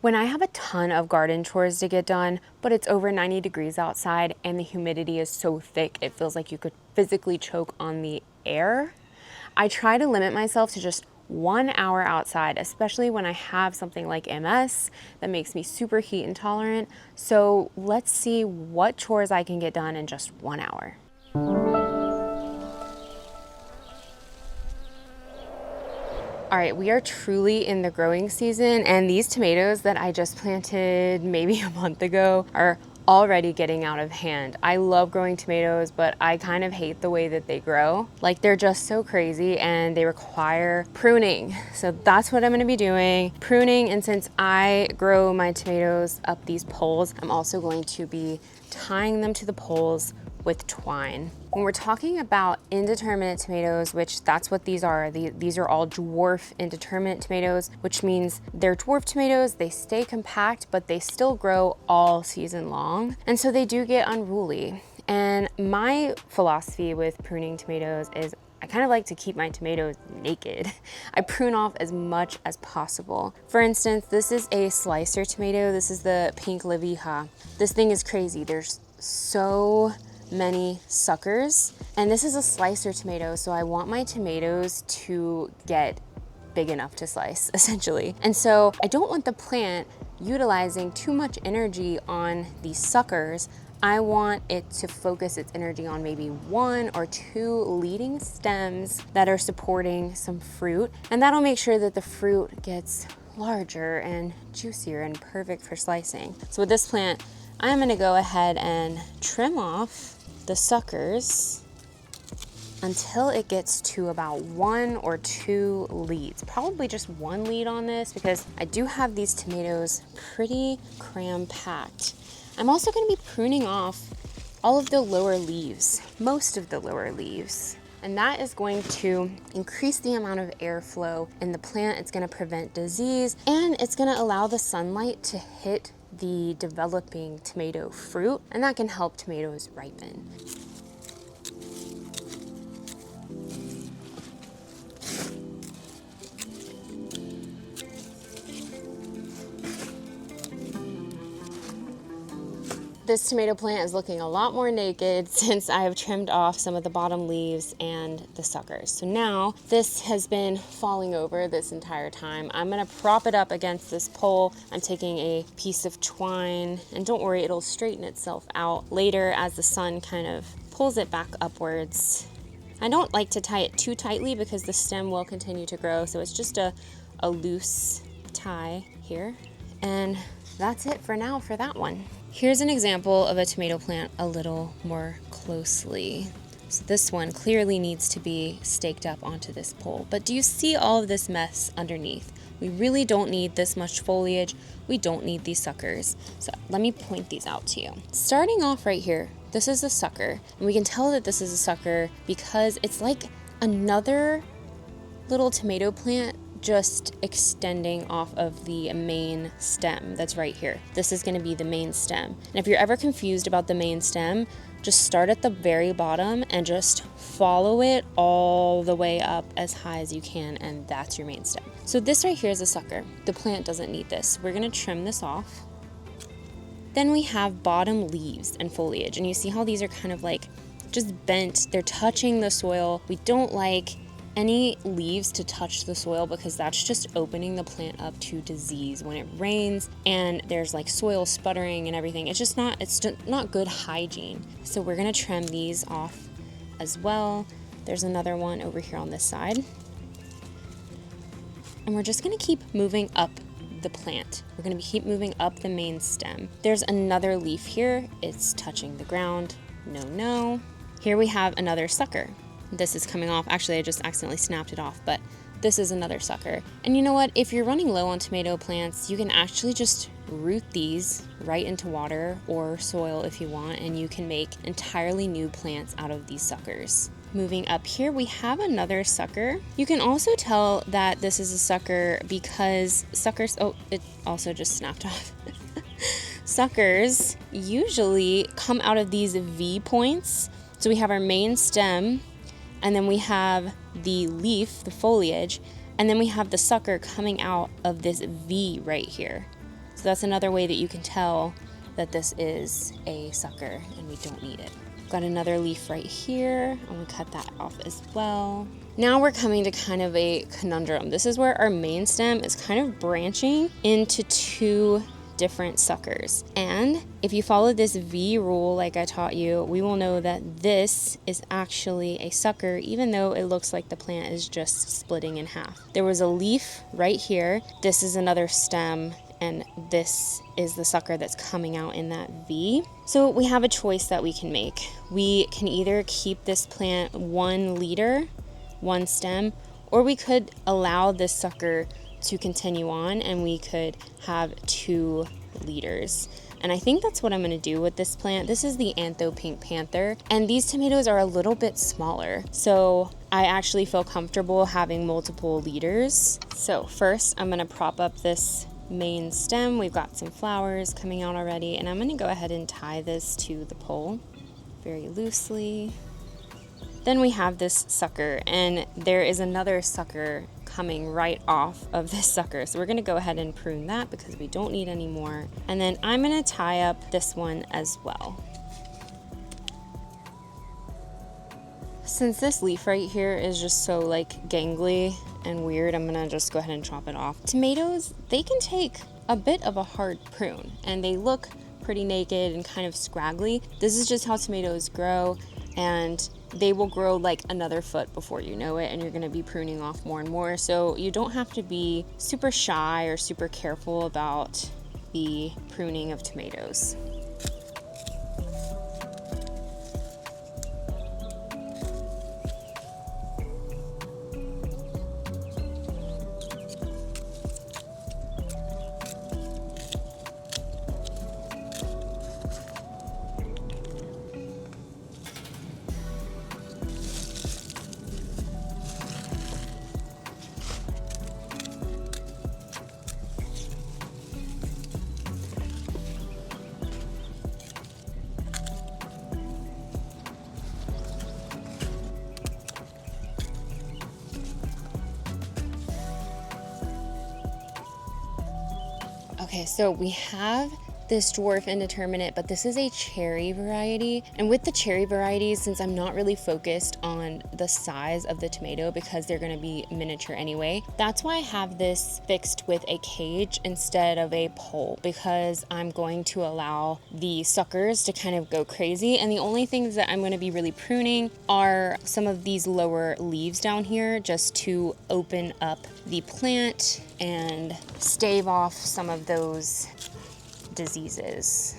When I have a ton of garden chores to get done, but it's over 90 degrees outside and the humidity is so thick it feels like you could physically choke on the air, I try to limit myself to just 1 hour outside, especially when I have something like MS that makes me super heat intolerant. So let's see what chores I can get done in just 1 hour. All right, we are truly in the growing season, and these tomatoes that I just planted maybe a month ago are already getting out of hand. I love growing tomatoes, but I kind of hate the way that they grow. Like, they're just so crazy and they require pruning. So that's what I'm gonna be doing, pruning. And since I grow my tomatoes up these poles, I'm also going to be tying them to the poles with twine. When we're talking about indeterminate tomatoes, which that's what these are all dwarf indeterminate tomatoes, which means they're dwarf tomatoes, they stay compact, but they still grow all season long. And so they do get unruly. And my philosophy with pruning tomatoes is I kind of like to keep my tomatoes naked. I prune off as much as possible. For instance, this is a slicer tomato. This is the pink Levija. This thing is crazy. There's so many suckers, and this is a slicer tomato, so I want my tomatoes to get big enough to slice, essentially. And so I don't want the plant utilizing too much energy on these suckers. I want it to focus its energy on maybe 1 or 2 leading stems that are supporting some fruit, and that'll make sure that the fruit gets larger and juicier and perfect for slicing. So with this plant, I'm gonna go ahead and trim off the suckers until it gets to about 1 or 2 leads. Probably just 1 lead on this because I do have these tomatoes pretty cram-packed. I'm also gonna be pruning off all of the lower leaves, most of the lower leaves. And that is going to increase the amount of airflow in the plant. It's gonna prevent disease, and it's gonna allow the sunlight to hit the developing tomato fruit, and that can help tomatoes ripen. This tomato plant is looking a lot more naked since I have trimmed off some of the bottom leaves and the suckers. So now this has been falling over this entire time. I'm gonna prop it up against this pole. I'm taking a piece of twine, and don't worry, it'll straighten itself out later as the sun kind of pulls it back upwards. I don't like to tie it too tightly because the stem will continue to grow, so it's just a loose tie here. And that's it for now for that one. Here's an example of a tomato plant a little more closely. So this one clearly needs to be staked up onto this pole. But do you see all of this mess underneath? We really don't need this much foliage. We don't need these suckers. So let me point these out to you. Starting off right here, this is a sucker. And we can tell that this is a sucker because it's like another little tomato plant just extending off of the main stem that's right here. This is going to be the main stem. And if you're ever confused about the main stem, just start at the very bottom and just follow it all the way up as high as you can, and that's your main stem. So this right here is a sucker. The plant doesn't need this. We're going to trim this off. Then we have bottom leaves and foliage, and you see how these are kind of like just bent. They're touching the soil. We don't like any leaves to touch the soil because that's just opening the plant up to disease when it rains and there's like soil sputtering and everything. It's just not good hygiene. So we're gonna trim these off as well. There's another one over here on this side. And we're just gonna keep moving up the plant. We're gonna keep moving up the main stem. There's another leaf here. It's touching the ground. No. Here we have another sucker. This is coming off. Actually, I just accidentally snapped it off, but this is another sucker. And you know what? If you're running low on tomato plants, you can actually just root these right into water or soil if you want, and you can make entirely new plants out of these suckers. Moving up here, we have another sucker. You can also tell that this is a sucker because suckers, oh, it also just snapped off. Suckers usually come out of these V points. So we have our main stem, and then we have the leaf, the foliage, and then we have the sucker coming out of this V right here. So that's another way that you can tell that this is a sucker and we don't need it. Got another leaf right here. I'm gonna cut that off as well. Now we're coming to kind of a conundrum. This is where our main stem is kind of branching into two different suckers. And if you follow this V rule like I taught you, we will know that this is actually a sucker, even though it looks like the plant is just splitting in half. There was a leaf right here. This is another stem, and this is the sucker that's coming out in that V. So we have a choice that we can make. We can either keep this plant 1 leader, 1 stem, or we could allow this sucker to continue on and we could have 2 leaders. And I think that's what I'm going to do with this plant. This is the Antho Pink Panther, and these tomatoes are a little bit smaller. So I actually feel comfortable having multiple leaders. So first I'm going to prop up this main stem. We've got some flowers coming out already, and I'm going to go ahead and tie this to the pole very loosely. Then we have this sucker, and there is another sucker coming right off of this sucker. So we're going to go ahead and prune that because we don't need any more. And then I'm going to tie up this one as well. Since this leaf right here is just so like gangly and weird, I'm gonna just go ahead and chop it off. Tomatoes, they can take a bit of a hard prune and they look pretty naked and kind of scraggly. This is just how tomatoes grow, and they will grow like another foot before you know it, and you're gonna be pruning off more and more. So you don't have to be super shy or super careful about the pruning of tomatoes. Okay, so we have this dwarf indeterminate, but this is a cherry variety. And with the cherry varieties, since I'm not really focused on the size of the tomato because they're gonna be miniature anyway, that's why I have this fixed with a cage instead of a pole, because I'm going to allow the suckers to kind of go crazy. And the only things that I'm gonna be really pruning are some of these lower leaves down here, just to open up the plant and stave off some of those diseases.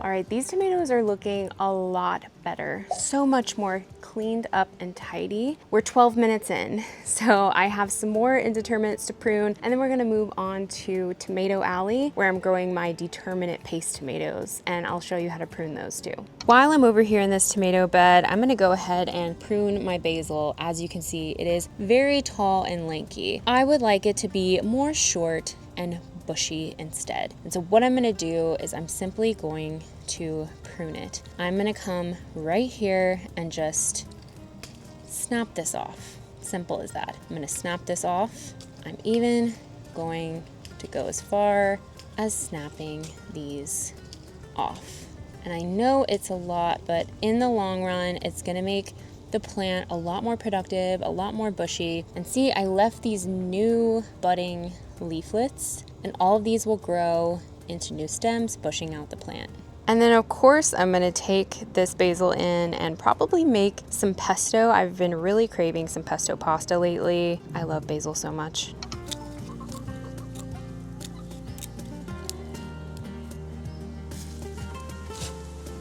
All right, these tomatoes are looking a lot better. So much more cleaned up and tidy. We're 12 minutes in, so I have some more indeterminates to prune, and then we're gonna move on to Tomato Alley, where I'm growing my determinate paste tomatoes, and I'll show you how to prune those too. While I'm over here in this tomato bed, I'm gonna go ahead and prune my basil. As you can see, it is very tall and lanky. I would like it to be more short and bushy instead. And so what I'm gonna do is I'm simply going to prune it. I'm gonna come right here and just snap this off. Simple as that. I'm gonna snap this off. I'm even going to go as far as snapping these off. And I know it's a lot, but in the long run, it's gonna make the plant a lot more productive, a lot more bushy. And see, I left these new budding leaflets, and all of these will grow into new stems, bushing out the plant. And then of course, I'm gonna take this basil in and probably make some pesto. I've been really craving some pesto pasta lately. I love basil so much.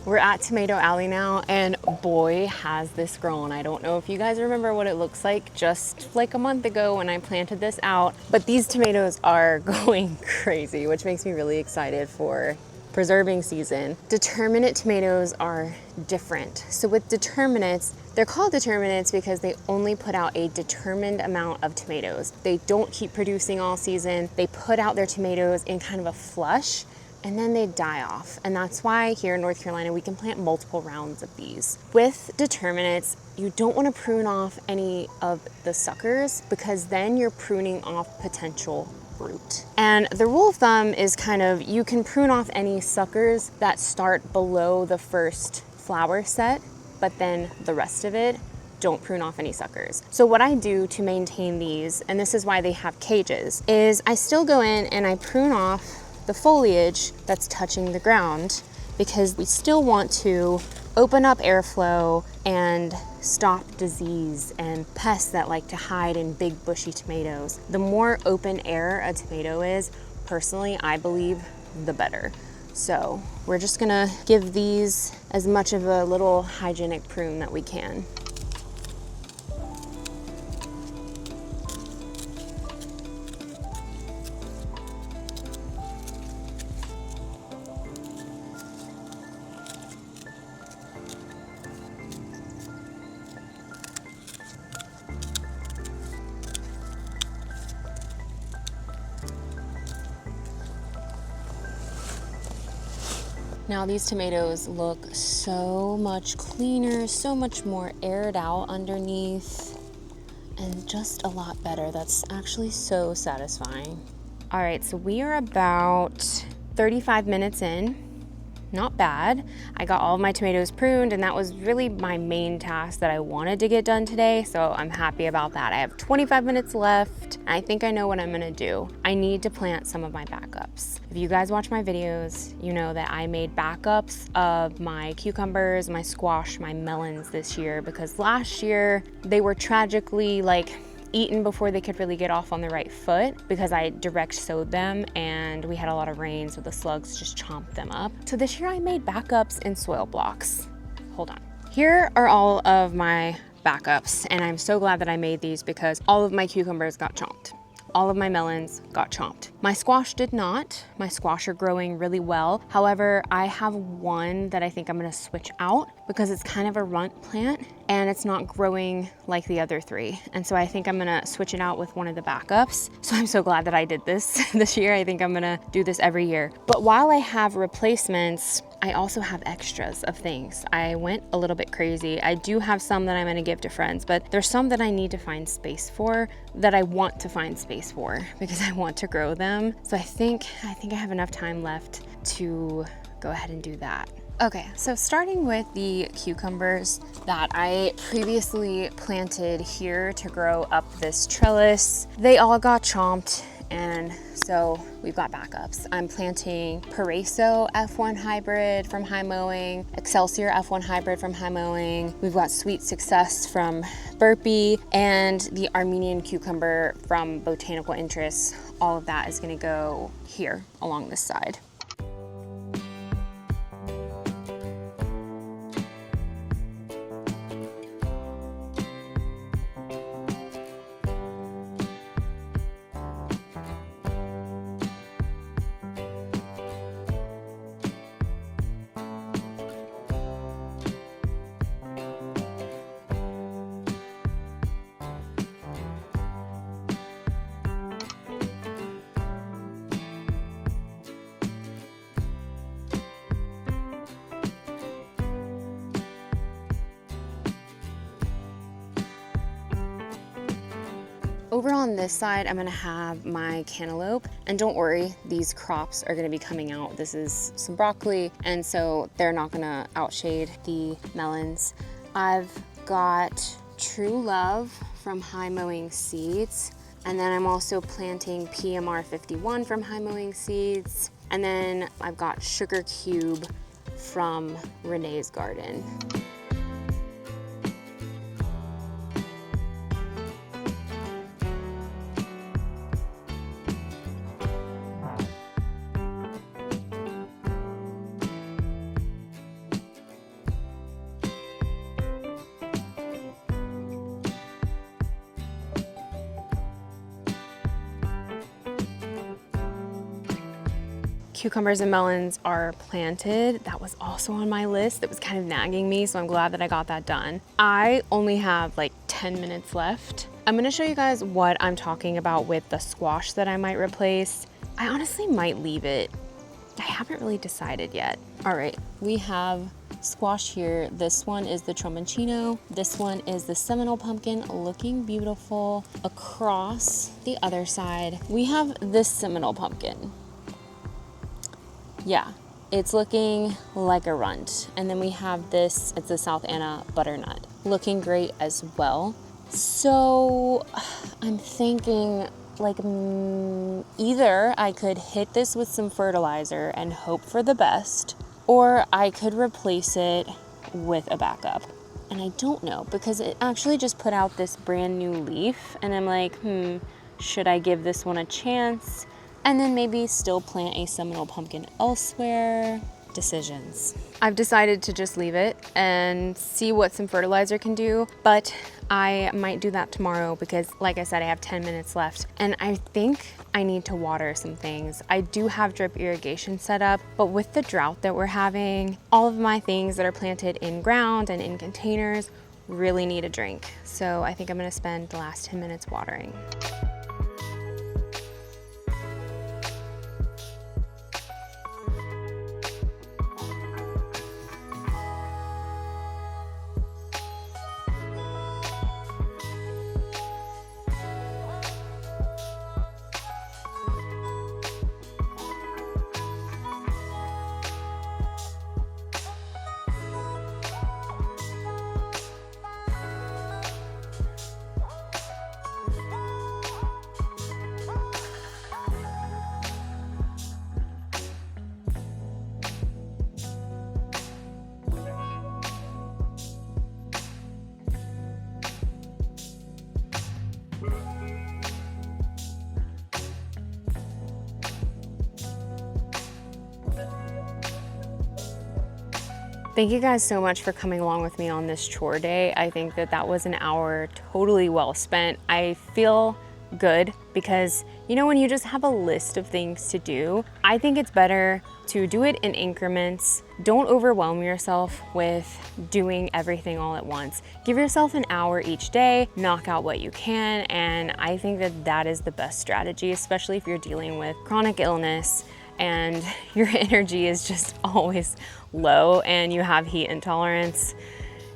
We're at Tomato Alley now, and boy, has this grown. I don't know if you guys remember what it looks like just like a month ago when I planted this out, but these tomatoes are going crazy, which makes me really excited for preserving season. Determinate tomatoes are different. So with determinates, they're called determinates because they only put out a determined amount of tomatoes. They don't keep producing all season. They put out their tomatoes in kind of a flush and then they die off. And that's why here in North Carolina, we can plant multiple rounds of these. With determinates, you don't want to prune off any of the suckers because then you're pruning off potential fruit. And the rule of thumb is kind of, you can prune off any suckers that start below the first flower set, but then the rest of it, don't prune off any suckers. So what I do to maintain these, and this is why they have cages, is I still go in and I prune off the foliage that's touching the ground because we still want to open up airflow and stop disease and pests that like to hide in big bushy tomatoes. The more open air a tomato is, personally, I believe, the better. So we're just gonna give these as much of a little hygienic prune that we can. Now these tomatoes look so much cleaner, so much more aired out underneath, and just a lot better. That's actually so satisfying. All right, so we are about 35 minutes in. Not bad. I got all of my tomatoes pruned, and that was really my main task that I wanted to get done today, so I'm happy about that. I have 25 minutes left, and I think I know what I'm gonna do. I need to plant some of my backups. If you guys watch my videos, you know that I made backups of my cucumbers, my squash, my melons this year, because last year they were tragically eaten before they could really get off on the right foot because I direct sowed them and we had a lot of rain, so the slugs just chomped them up. So this year I made backups in soil blocks. Hold on. Here are all of my backups, and I'm so glad that I made these because all of my cucumbers got chomped. All of my melons got chomped. My squash did not. My squash are growing really well. However, I have one that I think I'm gonna switch out because it's kind of a runt plant and it's not growing like the other three. And so I think I'm gonna switch it out with one of the backups. So I'm so glad that I did this this year. I think I'm gonna do this every year. But while I have replacements, I also have extras of things. I went a little bit crazy. I do have some that I'm gonna give to friends, but there's some that I need to find space for, that I want to find space for because I want to grow them. So I think I have enough time left to go ahead and do that. Okay, so starting with the cucumbers that I previously planted here to grow up this trellis, they all got chomped, and so we've got backups. I'm planting Paraiso F1 hybrid from High Mowing, Excelsior F1 hybrid from High Mowing. We've got Sweet Success from Burpee, and the Armenian cucumber from Botanical Interests. All of that is gonna go here along this side. Over on this side, I'm gonna have my cantaloupe, and don't worry, these crops are gonna be coming out. This is some broccoli, and so they're not gonna outshade the melons. I've got True Love from High Mowing Seeds, and then I'm also planting PMR 51 from High Mowing Seeds, and then I've got Sugar Cube from Renee's Garden. Cucumbers and melons are planted. That was also on my list. It was kind of nagging me, so I'm glad that I got that done. I only have like 10 minutes left. I'm gonna show you guys what I'm talking about with the squash that I might replace. I honestly might leave it I haven't really decided yet. All right, we have squash here. This one is the Tromoncino. This one is the Seminole pumpkin, looking beautiful. Across the other side, we have this Seminole pumpkin. Yeah, it's looking like a runt. And then we have this, it's the South Anna butternut, looking great as well. So I'm thinking like either I could hit this with some fertilizer and hope for the best, or I could replace it with a backup. And I don't know, because it actually just put out this brand new leaf, and I'm like, should I give this one a chance? And then maybe still plant a Seminole pumpkin elsewhere? Decisions. I've decided to just leave it and see what some fertilizer can do, but I might do that tomorrow because, like I said, I have 10 minutes left and I think I need to water some things. I do have drip irrigation set up, but with the drought that we're having, all of my things that are planted in ground and in containers really need a drink. So I think I'm gonna spend the last 10 minutes watering. Thank you guys so much for coming along with me on this chore day. I think that that was an hour totally well spent. I feel good because, you know, when you just have a list of things to do, I think it's better to do it in increments. Don't overwhelm yourself with doing everything all at once. Give yourself an hour each day, knock out what you can, and I think that that is the best strategy, especially if you're dealing with chronic illness and your energy is just always low and you have heat intolerance.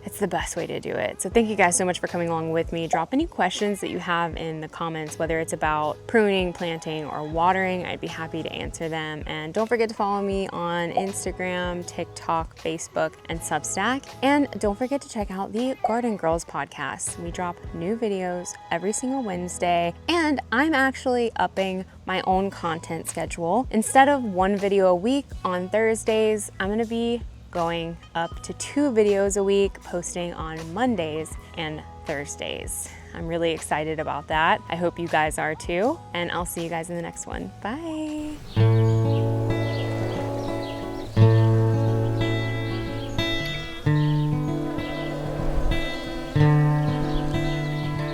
It's the best way to do it. So thank you guys so much for coming along with me. Drop any questions that you have in the comments, whether it's about pruning, planting, or watering. I'd be happy to answer them. And don't forget to follow me on Instagram, TikTok, Facebook, and Substack. And don't forget to check out the Garden Girls podcast. We drop new videos every single Wednesday. And I'm actually upping my own content schedule. Instead of one video a week on Thursdays, I'm gonna be going up to 2 videos a week, posting on Mondays and Thursdays. I'm really excited about that. I hope you guys are too, and I'll see you guys in the next one. Bye.